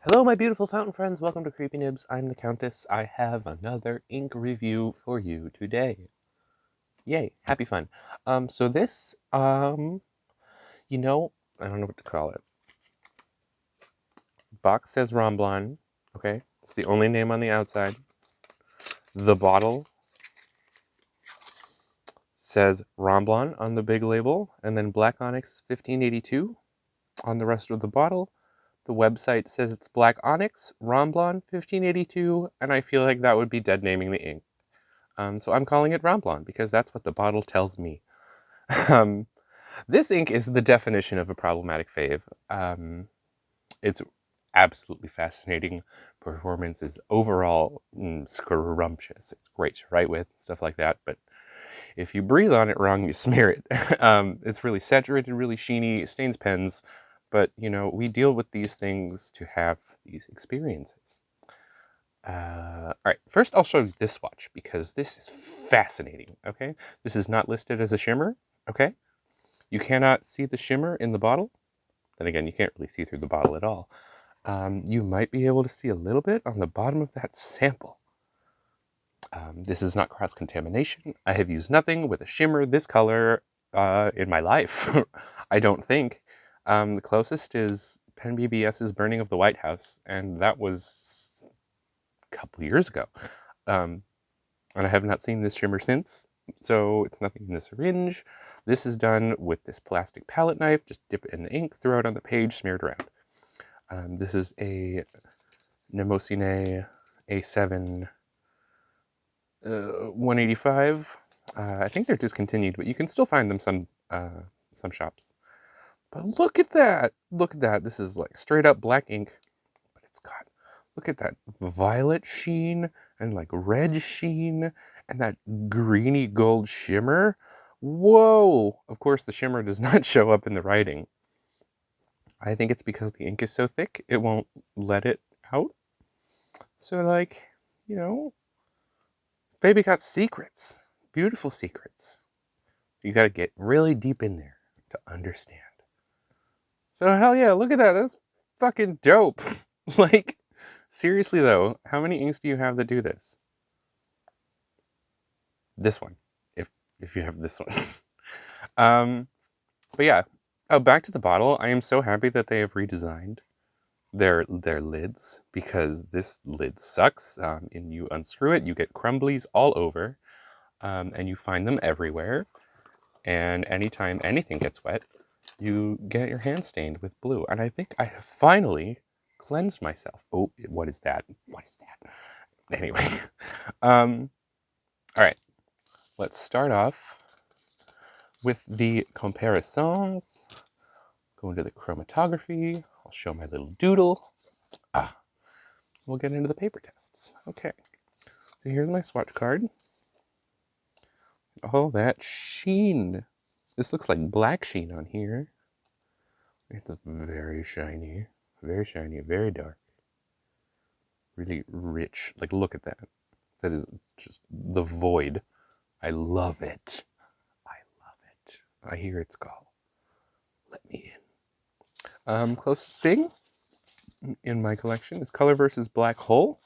Hello, my beautiful fountain friends. Welcome to Creepy Nibs. I'm the Countess. I have another ink review for you today. Yay, happy fun. So this, you know, I don't know what to call it. Box says Romblon, okay? It's the only name on the outside. The bottle says Romblon on the big label, and then Black Onyx 1582 on the rest of the bottle. The website says it's Black Onyx, Romblon 1582, and I feel like that would be dead naming the ink. So I'm calling it Romblon because that's what the bottle tells me. This ink is the definition of a problematic fave. It's absolutely fascinating. Performance is overall scrumptious. It's great to write with, stuff like that, but if you breathe on it wrong, you smear it. It's really saturated, really sheeny, it stains pens, but, you know, we deal with these things to have these experiences. All right, first I'll show you this swatch because this is fascinating, okay? This is not listed as a shimmer, okay? You cannot see the shimmer in the bottle. Then again, you can't really see through the bottle at all. You might be able to see a little bit on the bottom of that sample. This is not cross-contamination. I have used nothing with a shimmer this color in my life, I don't think. The closest is Pen BBS's Burning of the White House, and that was couple years ago. And I have not seen this shimmer since, so it's nothing in the syringe. This is done with this plastic palette knife. Just dip it in the ink, throw it on the page, smear it around. This is a Nemosine A7 185. I think they're discontinued, but you can still find them some shops. But look at that! Look at that! This is like straight up black ink, but it's got, look at that violet sheen and like red sheen and that greeny gold shimmer. Whoa! Of course, the shimmer does not show up in the writing. I think it's because the ink is so thick, it won't let it out. So, like, you know, baby got secrets. Beautiful secrets. You gotta get really deep in there to understand. So, hell yeah, look at that. That's fucking dope. Like, seriously though, how many inks do you have that do this? This one, if you have this one. But yeah. Oh, back to the bottle. I am so happy that they have redesigned their lids because this lid sucks. And you unscrew it, you get crumblies all over, and you find them everywhere. And anytime anything gets wet, you get your hand stained with blue. And I think I have finally cleansed myself. Oh, what is that? What is that? Anyway, all right. Let's start off with the comparisons. Go into the chromatography. I'll show my little doodle. We'll get into the paper tests. Okay. So here's my swatch card. Oh, that sheen. This looks like black sheen on here. It's very shiny, very dark. Really rich. Like, look at that. That is just the void. I love it. I love it. I hear its call. Let me in. Closest thing in my collection is Color versus Black Hole.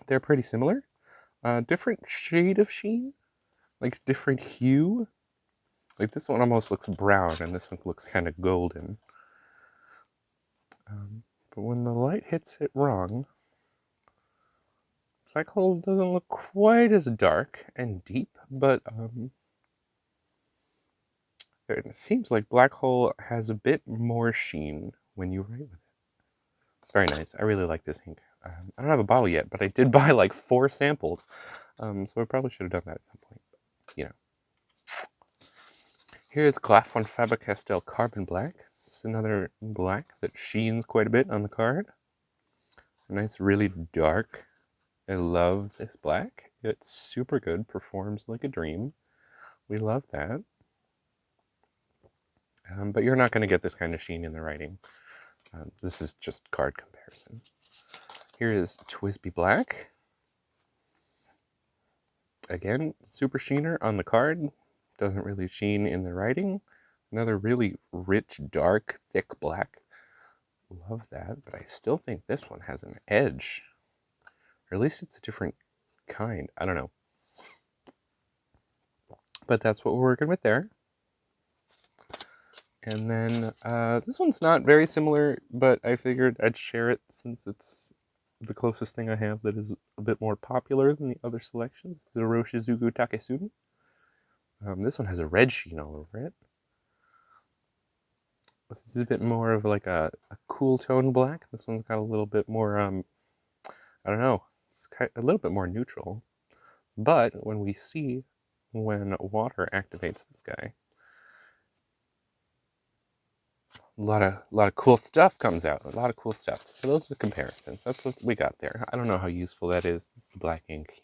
They're pretty similar. Different shade of sheen, like different hue. Like this one almost looks brown and this one looks kind of golden. But when the light hits it wrong, Black Hole doesn't look quite as dark and deep, but it seems like Black Hole has a bit more sheen when you write with it. It's very nice. I really like this ink. I don't have a bottle yet, but I did buy like 4 samples. So I probably should have done that at some point. But, you know. Here's Clairefontaine Faber-Castell Carbon Black. This is another black that sheens quite a bit on the card. A nice, really dark. I love this black. It's super good. Performs like a dream. We love that. But you're not going to get this kind of sheen in the writing. This is just card comparison. Here is Twisby Black. Again, super sheener on the card. Doesn't really sheen in the writing. Another really rich, dark, thick black. Love that, but I still think this one has an edge. Or at least it's a different kind. I don't know. But that's what we're working with there. And then this one's not very similar, but I figured I'd share it since it's the closest thing I have that is a bit more popular than the other selections. The Roshizuku Takesumi. This one has a red sheen all over it. This is a bit more of like a cool tone black. This one's got a little bit more, I don't know, it's a little bit more neutral. But when water activates this guy, a lot of cool stuff comes out. A lot of cool stuff. So those are the comparisons. That's what we got there. I don't know how useful that is. This is black ink.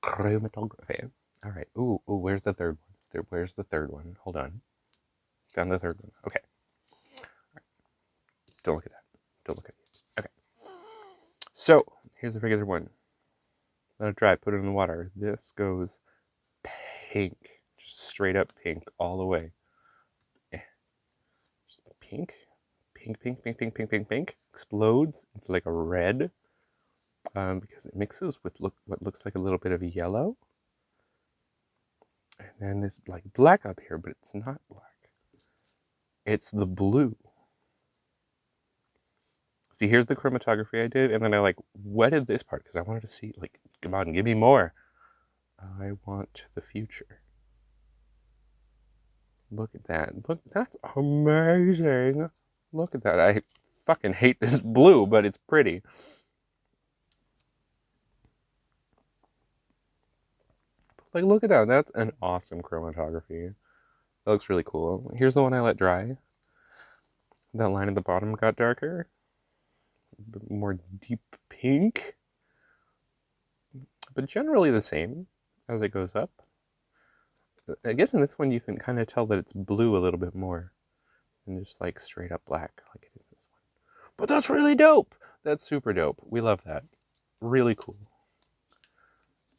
Chromatography. All right. Ooh, where's the third one? Where's the third one? Hold on. Found the third one. Okay. All right. Don't look at that. Don't look at it. Okay. So here's a regular one. Let it dry. Put it in the water. This goes pink. Just straight up pink all the way. Just pink. Pink, pink, pink, pink, pink, pink, pink. Explodes into like a red. Because it mixes with what looks like a little bit of yellow. And then this like black up here, but it's not black. It's the blue. See, here's the chromatography I did, and then I like wetted this part because I wanted to see, like, come on, give me more. I want the future. Look at that. Look, that's amazing. Look at that. I fucking hate this blue, but it's pretty. Like, look at that. That's an awesome chromatography. That looks really cool. Here's the one I let dry. That line at the bottom got darker. A bit more deep pink. But generally the same as it goes up. I guess in this one you can kind of tell that it's blue a little bit more than just like straight up black like it is in this one. But that's really dope. That's super dope. We love that. Really cool.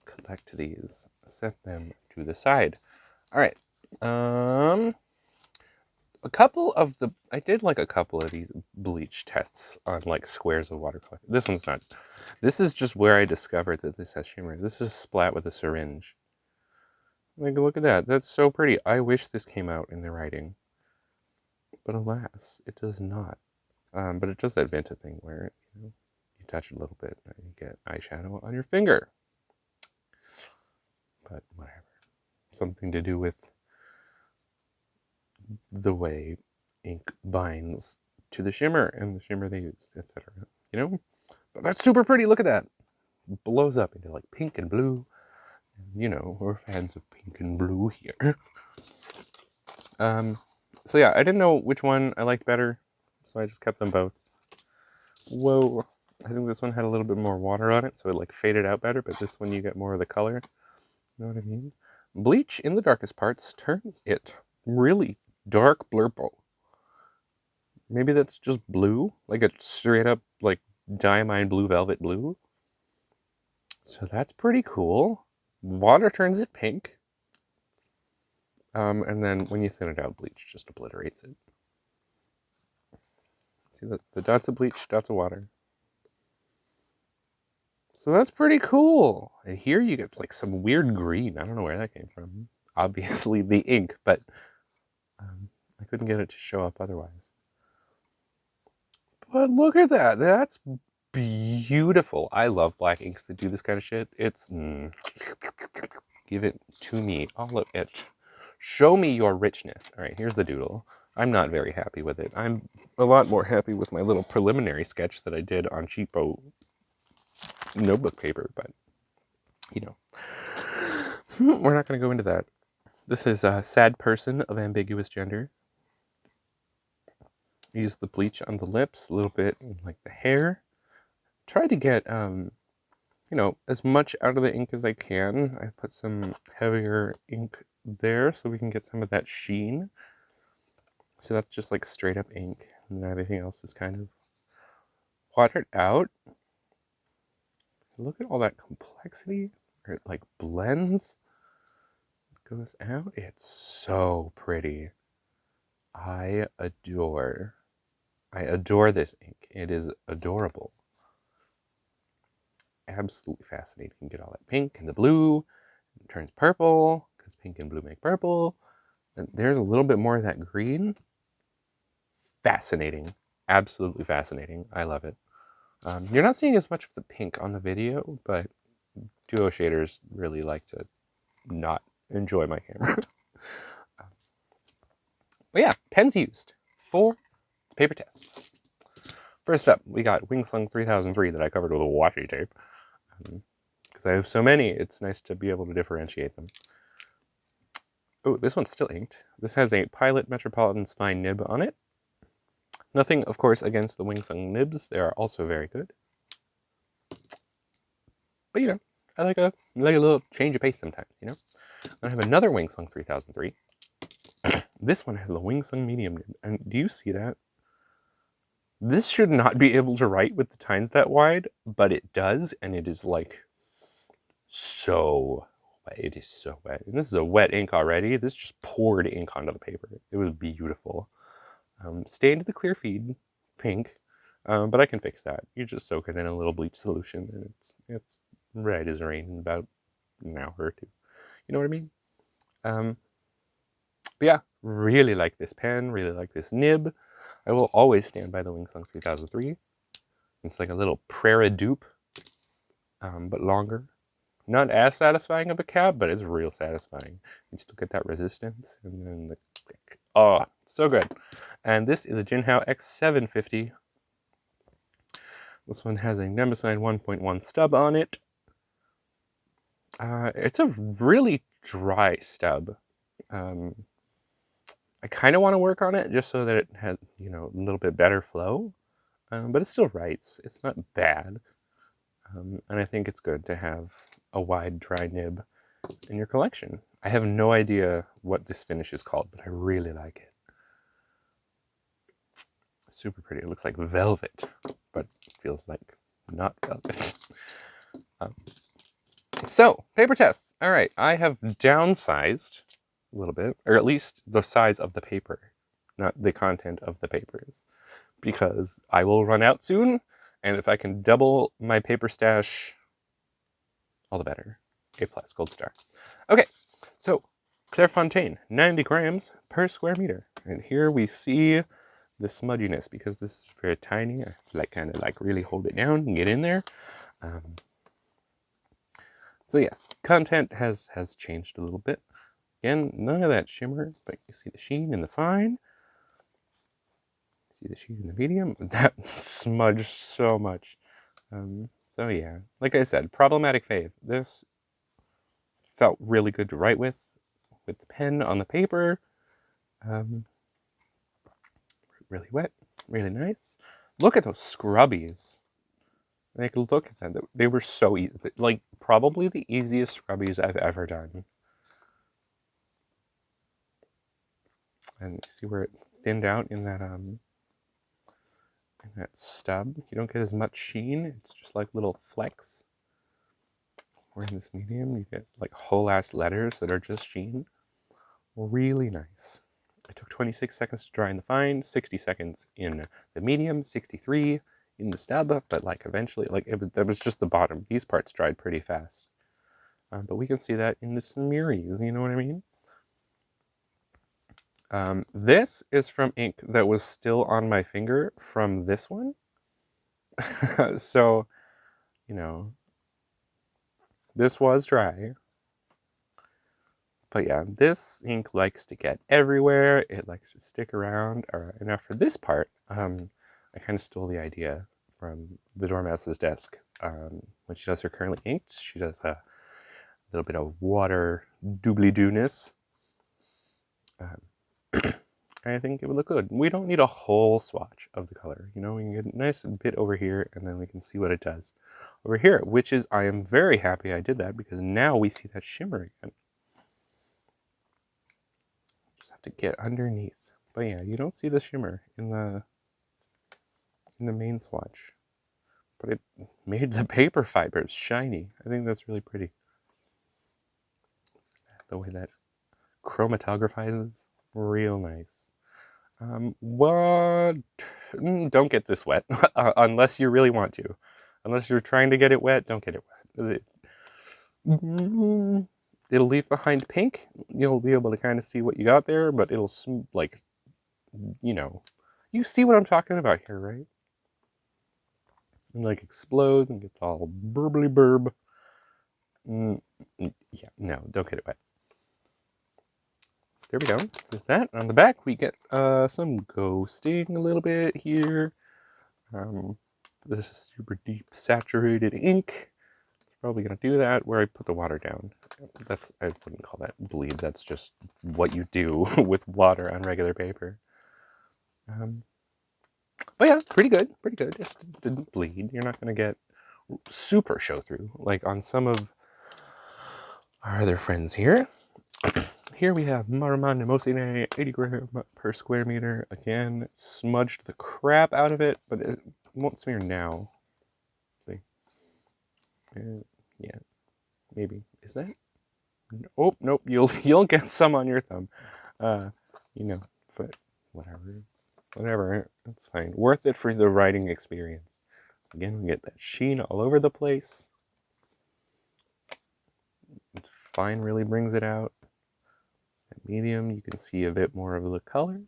Collect these. Set them to the side. All right. I did like a couple of these bleach tests on like squares of watercolor. This one's not. This is just where I discovered that this has shimmer. This is splat with a syringe. Like, look at that. That's so pretty. I wish this came out in the writing. But alas, it does not. But it does that Vinta thing where, you touch it a little bit and you get eyeshadow on your finger. But whatever. Something to do with the way ink binds to the shimmer and the shimmer they use, etc. But that's super pretty. Look at that. It blows up into like pink and blue. We're fans of pink and blue here. So yeah, I didn't know which one I liked better, so I just kept them both. Whoa. I think this one had a little bit more water on it, so it like faded out better, but this one you get more of the color. You know what I mean? Bleach in the darkest parts turns it really dark blurple. Maybe that's just blue, like a straight up like diamine blue velvet blue. So that's pretty cool. Water turns it pink. And then when you thin it out, bleach just obliterates it. See the dots of bleach, dots of water. So that's pretty cool. And here you get like some weird green. I don't know where that came from. Obviously the ink, but I couldn't get it to show up otherwise. But look at that. That's beautiful. I love black inks that do this kind of shit. It's give it to me, all of it. Show me your richness. All right, here's the doodle. I'm not very happy with it. I'm a lot more happy with my little preliminary sketch that I did on cheapo notebook paper, but we're not going to go into that. This is a sad person of ambiguous gender. Use the bleach on the lips, a little bit in like the hair. Try to get as much out of the ink as I can. I put some heavier ink there so we can get some of that sheen. So that's just like straight up ink, and then everything else is kind of watered out. Look at all that complexity where it like blends, it goes out. It's so pretty. I adore I adore this ink. It is adorable. Absolutely fascinating. You get all that pink and the blue. It turns purple, because pink and blue make purple. And there's a little bit more of that green. Fascinating. Absolutely fascinating. I love it. You're not seeing as much of the pink on the video, but duo shaders really like to not enjoy my camera. But yeah, pens used for paper tests. First up, we got Wingsung 3003 that I covered with a washi tape. Because I have so many, it's nice to be able to differentiate them. Oh, this one's still inked. This has a Pilot Metropolitan's fine nib on it. Nothing, of course, against the Wingsung nibs. They are also very good. But, you know, I like a little change of pace sometimes, you know? I have another Wingsung 3003. This one has the Wingsung medium nib. And do you see that? This should not be able to write with the tines that wide, but it does, and it is like so wet. It is so wet. And this is a wet ink already. This just poured ink onto the paper. It was beautiful. Stained the clear feed pink, but I can fix that. You just soak it in a little bleach solution, and it's red as rain in about an hour or two. You know what I mean? But yeah, really like this pen, really like this nib. I will always stand by the Wingsung 3003. It's like a little Prairie dupe, but longer. Not as satisfying of a cab, but it's real satisfying. You still get that resistance, and then the click. Oh, so good. And this is a Jinhao X750. This one has a Nemosine 1.1 stub on it. It's a really dry stub. I kind of want to work on it just so that it has, you know, a little bit better flow. But it still writes. It's not bad. And I think it's good to have a wide dry nib in your collection. I have no idea what this finish is called, but I really like it. Super pretty. It looks like velvet, but feels like not velvet. So, paper tests. All right, I have downsized a little bit, or at least the size of the paper, not the content of the papers, because I will run out soon, and if I can double my paper stash, all the better. A+, gold star. Okay, so Clairefontaine, 90 grams per square meter. And here we see the smudginess, because this is very tiny. I like kind of like really hold it down and get in there. So yes, content has changed a little bit. Again, none of that shimmer, but you see the sheen and the fine. See the sheen in the medium. That smudged so much. So yeah, like I said, problematic fave. This felt really good to write with the pen on the paper. Really wet, really nice. Look at those scrubbies. Like, look at them. They were so easy. Like, probably the easiest scrubbies I've ever done. And you see where it thinned out in that stub. You don't get as much sheen. It's just like little flecks. Or in this medium, you get like whole ass letters that are just sheen. Really nice. It took 26 seconds to dry in the fine, 60 seconds in the medium, 63 in the stub, but like eventually, like that was just the bottom. These parts dried pretty fast. But we can see that in the smearies, you know what I mean? This is from ink that was still on my finger from this one. So, you know, this was dry. But yeah, this ink likes to get everywhere. It likes to stick around. All right, now for this part, I kind of stole the idea from the Dormouse's desk. When she does her currently inked, she does a little bit of water doobly-doo-ness. I think it would look good. We don't need a whole swatch of the color. You know, we can get a nice bit over here, and then we can see what it does over here, which is, I am very happy I did that, because now we see that shimmer again. Just have to get underneath. But yeah, you don't see the shimmer in the main swatch, but it made the paper fibers shiny. I think that's really pretty. The way that chromatographizes, real nice. What don't get this wet unless you really want to. Unless you're trying to get it wet, don't get it wet. It'll leave behind pink. You'll be able to kind of see what you got there, but it'll, like, you know, you see what I'm talking about here, right? And, like, explodes and gets all burbly burb. Yeah, no, don't get it wet. So there we go. There's that. On the back, we get some ghosting a little bit here. This is super deep saturated ink. It's probably going to do that where I put the water down. I wouldn't call that bleed. That's just what you do with water on regular paper. But yeah, pretty good. Pretty good. It didn't bleed. You're not going to get super show through like on some of our other friends here. Here we have Maruman Mnemosyne, 80 gram per square meter. Again, smudged the crap out of it, but it won't smear now. See? Yeah, maybe. Is that? Oh, nope, you'll get some on your thumb. You know, but whatever, it's fine. Worth it for the writing experience. Again, we get that sheen all over the place. Fine really brings it out. At medium, you can see a bit more of the color.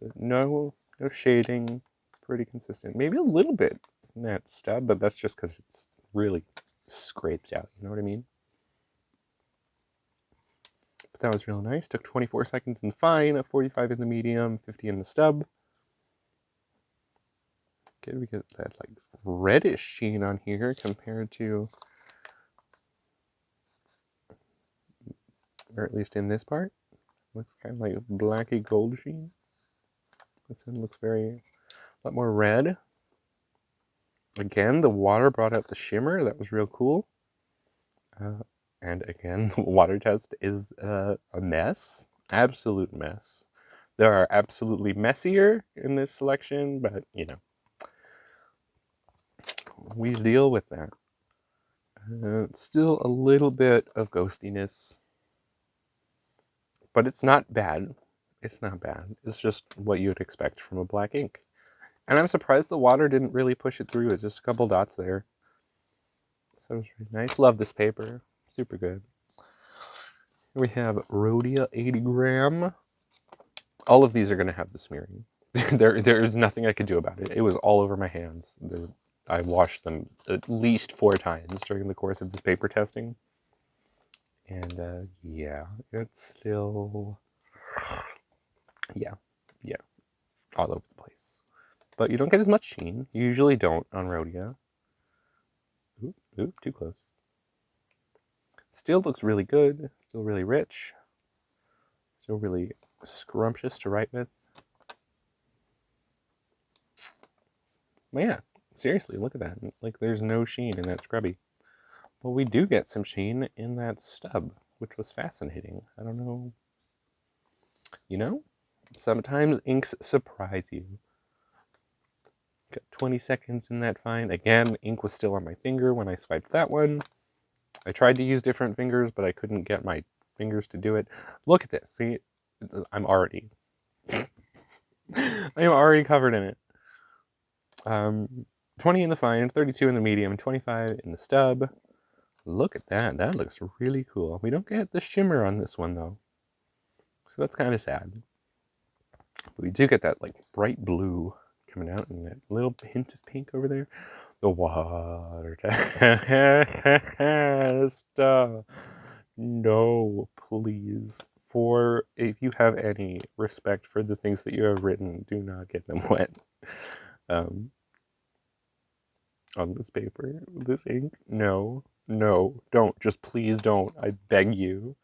But no shading. It's pretty consistent. Maybe a little bit in that stub, but that's just because it's really scraped out. You know what I mean? But that was real nice. Took 24 seconds in the fine, 45 in the medium, 50 in the stub. Okay, we get that like reddish sheen on here compared to, or at least in this part, looks kind of like blacky gold sheen. This one looks a lot more red. Again, the water brought out the shimmer. That was real cool. And again, the water test is a mess. Absolute mess. There are absolutely messier in this selection, but, you know, we deal with that. Still a little bit of ghostiness, but it's not bad. It's not bad. It's just what you'd expect from a black ink. And I'm surprised the water didn't really push it through. It's just a couple dots there. So it's really nice. Love this paper. Super good. We have Rhodia 80 gram. All of these are going to have the smearing. There is nothing I could do about it. It was all over my hands. I washed them at least 4 times during the course of this paper testing. And yeah, it's still, yeah, all over the place. But you don't get as much sheen. You usually don't on Rhodia. Oop, too close. Still looks really good. Still really rich. Still really scrumptious to write with. But yeah, seriously, look at that. Like, there's no sheen in that scrubby. But we do get some sheen in that stub, which was fascinating. I don't know. You know, sometimes inks surprise you. Got 20 seconds in that fine. Again, ink was still on my finger when I swiped that one. I tried to use different fingers, but I couldn't get my fingers to do it. Look at this. See, I'm already covered in it. 20 in the fine, 32 in the medium, 25 in the stub. Look at that. That looks really cool. We don't get the shimmer on this one, though. So that's kind of sad. But we do get that, like, bright blue coming out and that little hint of pink over there. The water test. No, please. If you have any respect for the things that you have written, do not get them wet. On this paper, this ink. No, don't. Just please don't. I beg you.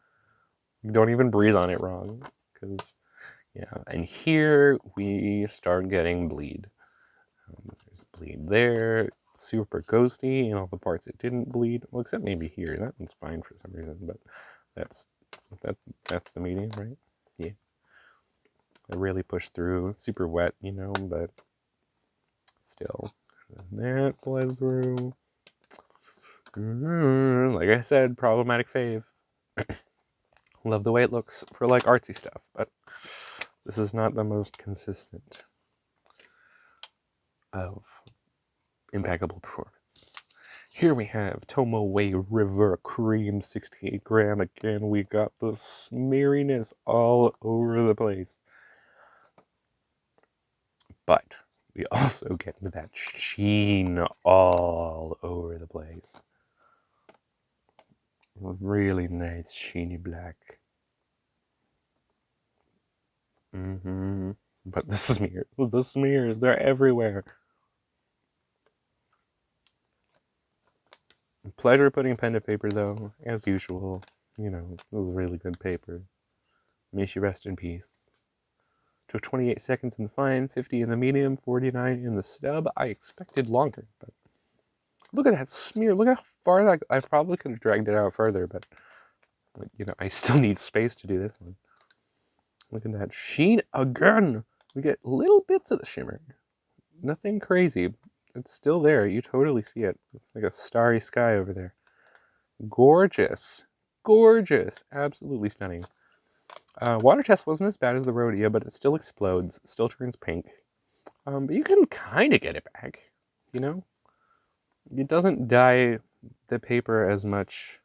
Don't even breathe on it wrong. Because, yeah. And here we start getting bleed. There's bleed there. Super ghosty in all the parts it didn't bleed. Well, except maybe here. That one's fine for some reason, but that's the medium, right? Yeah. I really pushed through. Super wet, you know, but still. And that bled through. Like I said, problematic fave. Love the way it looks for like artsy stuff, but This is not the most consistent of impeccable performance. Here we have Tomoe River Cream 68 gram. Again, we got the smeariness all over the place. But we also get that sheen all over the place. Really nice sheeny black. But the smears, they're everywhere. Pleasure putting pen to paper, though, as usual. You know, it was a really good paper. May she rest in peace. Took 28 seconds in the fine, 50 in the medium, 49 in the stub. I expected longer, but look at that smear. Look at how far that... I probably could have dragged it out further, but, you know, I still need space to do this one. Look at that sheen again. We get little bits of the shimmer. Nothing crazy. It's still there. You totally see it. It's like a starry sky over there. Gorgeous. Gorgeous. Absolutely stunning. Water test wasn't as bad as the Rhodia, but it still explodes. Still turns pink. But you can kind of get it back. You know? It doesn't dye the paper as much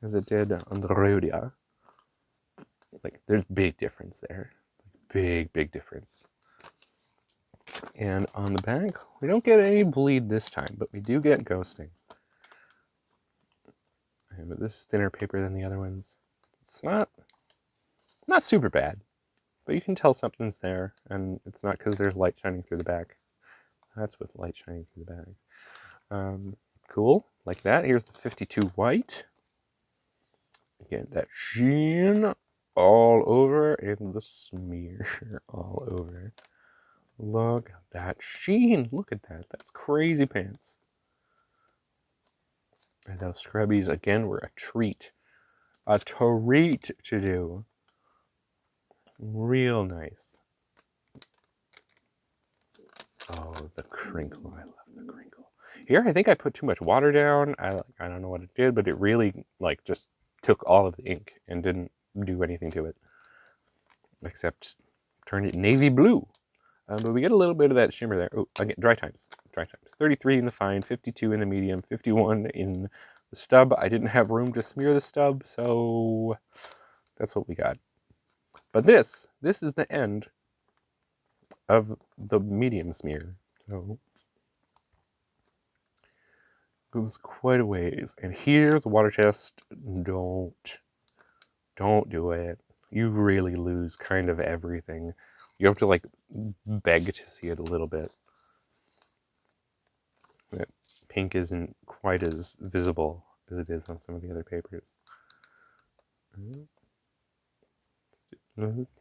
as it did on the Rhodia. Like, there's big difference there. Big difference. And on the back, we don't get any bleed this time, but we do get ghosting. But this is thinner paper than the other ones. It's not super bad, but you can tell something's there, and it's not because there's light shining through the back. That's with light shining through the back. Cool, like that. Here's the 52 white. Again, that sheen all over, and the smear all over. Look at that sheen. Look at that. That's crazy pants. And those scrubbies, again, were a treat. A treat to do. Real nice. Oh, the crinkle. I love the crinkle. Here, I think I put too much water down. I don't know what it did, but it really, like, just took all of the ink and didn't do anything to it. Except turn it navy blue. But we get a little bit of that shimmer there. Oh, again, dry times. 33 in the fine, 52 in the medium, 51 in the stub. I didn't have room to smear the stub, so that's what we got. But this is the end of the medium smear. So it was quite a ways. And here, the water test, don't do it. You really lose kind of everything. You have to, like, beg to see it a little bit. That pink isn't quite as visible as it is on some of the other papers.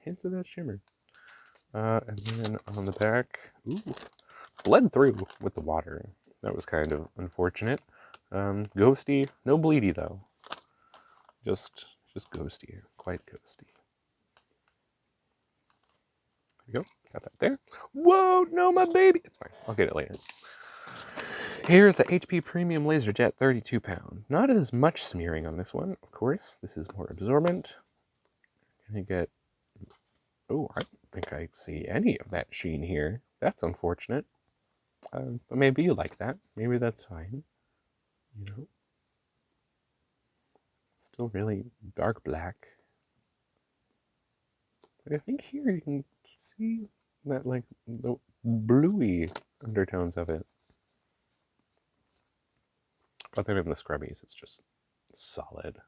Hints of that shimmer. And then on the back, bled through with the water. That was kind of unfortunate. Ghosty, no bleedy though. Just ghosty, quite ghosty. There you go, got that there. Whoa, no, my baby. It's fine, I'll get it later. Here's the HP Premium Laserjet 32 pound. Not as much smearing on this one, of course. This is more absorbent. Gonna get... Oh, I don't think I see any of that sheen here. That's unfortunate. But maybe you like that. Maybe that's fine. You know? Still really dark black. But I think here you can see that, like, the bluey undertones of it. But then in the scrubbies, it's just solid.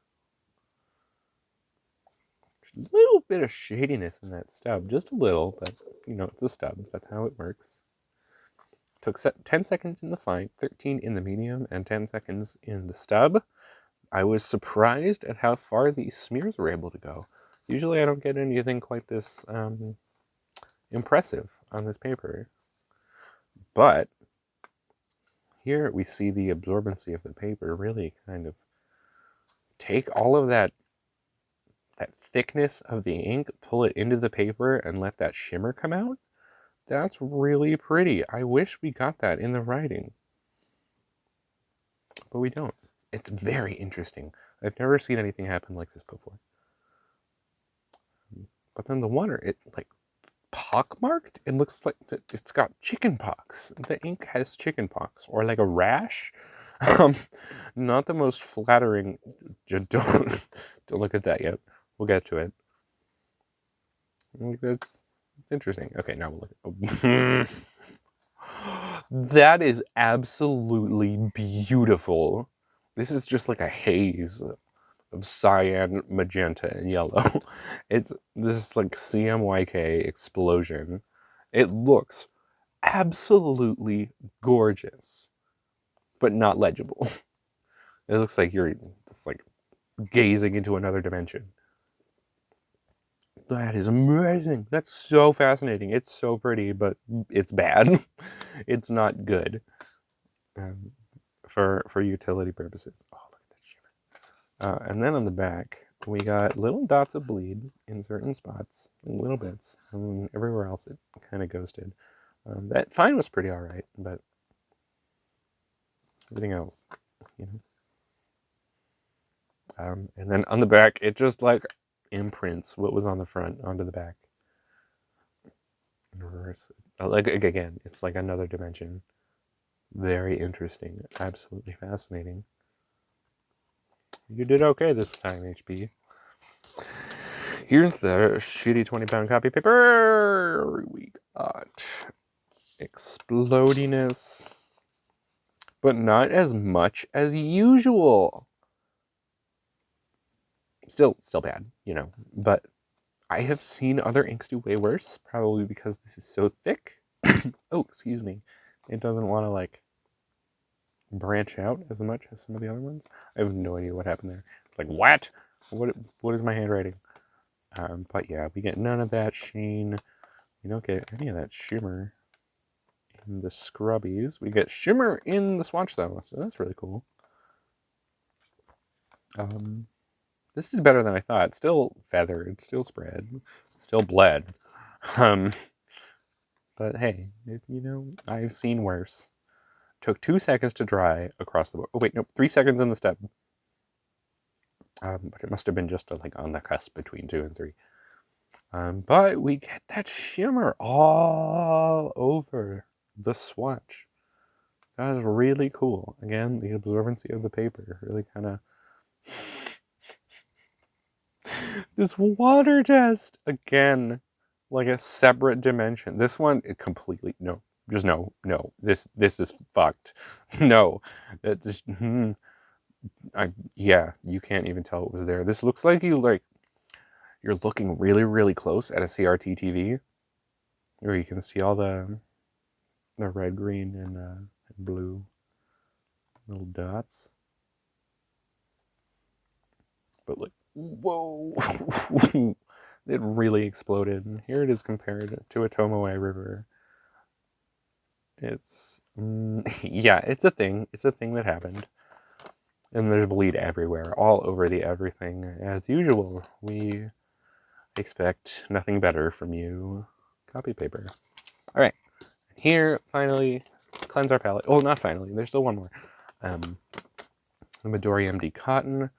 A little bit of shadiness in that stub, just a little, but you know, it's a stub. That's how it works. Took 10 seconds in the fine, 13 in the medium, and 10 seconds in the stub. I was surprised at how far these smears were able to go. Usually I don't get anything quite this impressive on this paper. But here we see the absorbency of the paper really kind of take all of that thickness of the ink, pull it into the paper, and let that shimmer come out. That's really pretty. I wish we got that in the writing. But we don't. It's very interesting. I've never seen anything happen like this before. But then the water, it, like, pockmarked. It looks like it's got chicken pox. The ink has chicken pox, or like a rash. Not the most flattering. Don't look at that yet. We'll get to it. That's interesting. Okay, now we'll look at that is absolutely beautiful. This is just like a haze of cyan, magenta, and yellow. This is like CMYK explosion. It looks absolutely gorgeous, but not legible. It looks like you're just like gazing into another dimension. That is amazing. That's so fascinating. It's so pretty, but it's bad. It's not good for utility purposes. Oh, look at that shimmer. And then on the back, we got little dots of bleed in certain spots, little bits, and everywhere else it kind of ghosted. That fine was pretty alright, but everything else, you know. And then on the back, it just like imprints what was on the front onto the back. In reverse. Like, again, it's like another dimension. Very interesting. Absolutely fascinating. You did okay this time, HP. Here's the shitty 20-pound copy paper. We got explodiness, but not as much as usual. Still bad, you know, but I have seen other inks do way worse, probably because this is so thick. Oh, excuse me. It doesn't want to, like, branch out as much as some of the other ones. I have no idea what happened there. It's like, what? What is my handwriting? But yeah, we get none of that sheen. We don't get any of that shimmer in the scrubbies. We get shimmer in the swatch, though, so that's really cool. This is better than I thought. Still feathered, still spread, still bled. But hey, you know, I've seen worse. Took 2 seconds to dry across the board. Oh wait, no, 3 seconds in the step. But it must have been just like on the cusp between 2 and 3. But we get that shimmer all over the swatch. That is really cool. Again, the absorbency of the paper really kind of... This water test, again, like a separate dimension. This one, it completely, no. Just no. This is fucked. No. It just... yeah, you can't even tell it was there. This looks like you're looking really, really close at a CRT TV, where you can see all the red, green, and blue little dots. But like, whoa, it really exploded. And here it is compared to a Tomoe River. It's yeah, it's a thing. It's a thing that happened. And there's bleed everywhere, all over the everything. As usual, we expect nothing better from you, copy paper. All right, here, finally, cleanse our palette. Oh, not finally, there's still one more. The Midori MD Cotton.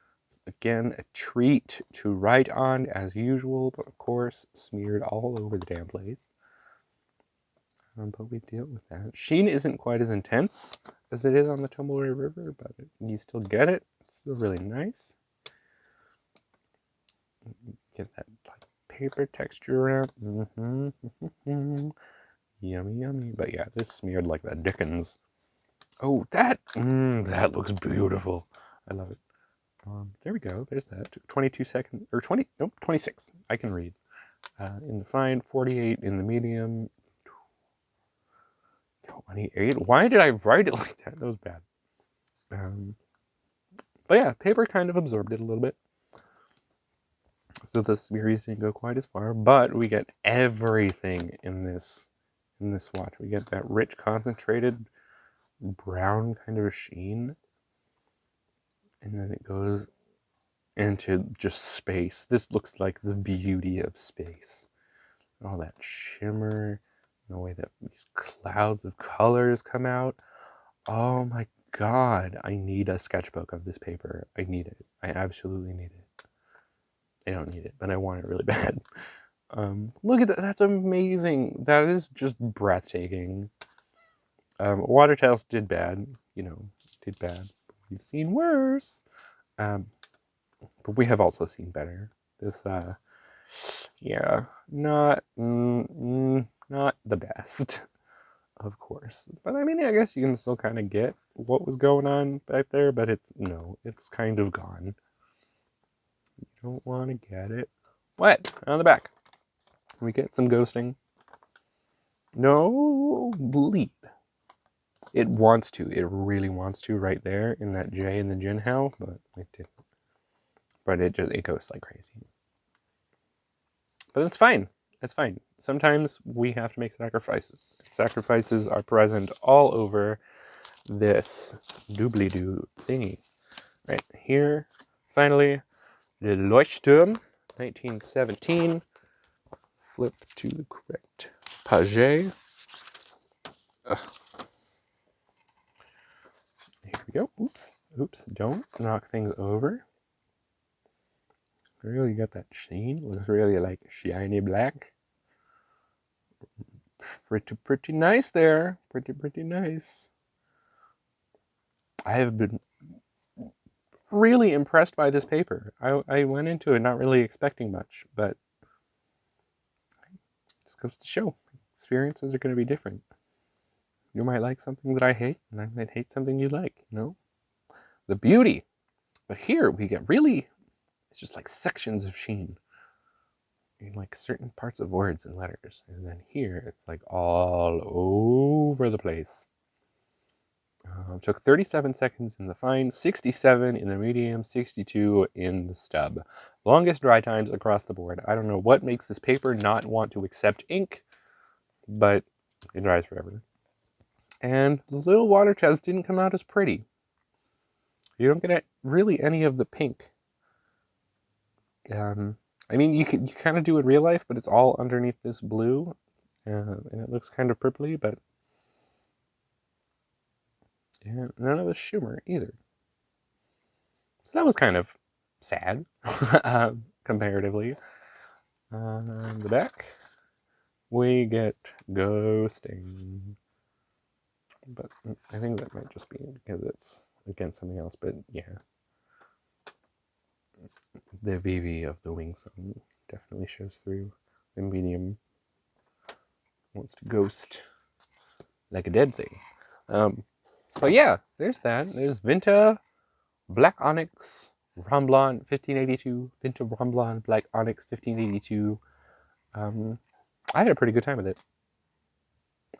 Again, a treat to write on, as usual, but of course, smeared all over the damn place. But we deal with that. Sheen isn't quite as intense as it is on the Tomoe River, but you still get it. It's still really nice. Get that like paper texture around. Yummy, yummy. But yeah, this smeared like the dickens. Oh, that looks beautiful. I love it. There we go. There's that. 22 seconds, or 20, nope, 26. I can read. In the fine, 48 in the medium, 28. Why did I write it like that? That was bad. But yeah, paper kind of absorbed it a little bit. So the smearies didn't go quite as far, but we get everything in this swatch. We get that rich, concentrated brown kind of sheen. And then it goes into just space. This looks like the beauty of space. All that shimmer, the way that these clouds of colors come out. Oh my god, I need a sketchbook of this paper. I need it. I absolutely need it. I don't need it, but I want it really bad. Look at that. That's amazing. That is just breathtaking. Watertails did bad. Did bad. We've seen worse. But we have also seen better. This, yeah, not the best, of course. But I mean, I guess you can still kind of get what was going on back there, but it's kind of gone. You don't want to get it. What? On the back. We get some ghosting. No bleed. It wants to. It really wants to right there in that J in the Jinhao, but it didn't. But it goes like crazy. But it's fine. It's fine. Sometimes we have to make sacrifices. Sacrifices are present all over this doobly-doo thingy. Right here, finally, the Leuchtturm, 1917. Flip to the correct page. Here we go. Oops, don't knock things over. Really got that sheen. Looks really like shiny black. Pretty nice there. Pretty nice. I have been really impressed by this paper. I went into it not really expecting much, but this goes to show experiences are going to be different. You might like something that I hate, and I might hate something you like, The beauty. But here we get really, it's just like sections of sheen in like certain parts of words and letters. And then here it's like all over the place. Took 37 seconds in the fine, 67 in the medium, 62 in the stub. Longest dry times across the board. I don't know what makes this paper not want to accept ink, but it dries forever. And the little water chest didn't come out as pretty. You don't get really any of the pink. I mean, you kind of do in real life, but it's all underneath this blue, and it looks kind of purpley, but none of the shimmer either. So that was kind of sad, comparatively. On the back, we get ghosting. But I think that might just be because it's against something else, but yeah. The VV of the wings definitely shows through. The medium wants to ghost like a dead thing. But yeah, there's that. There's Vinta, Black Onyx, Romblon 1582, Vinta Romblon, Black Onyx 1582. I had a pretty good time with it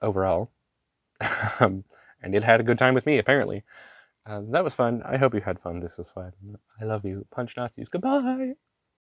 overall. And it had a good time with me, apparently. That was fun. I hope you had fun. This was fun. I love you. Punch Nazis. Goodbye.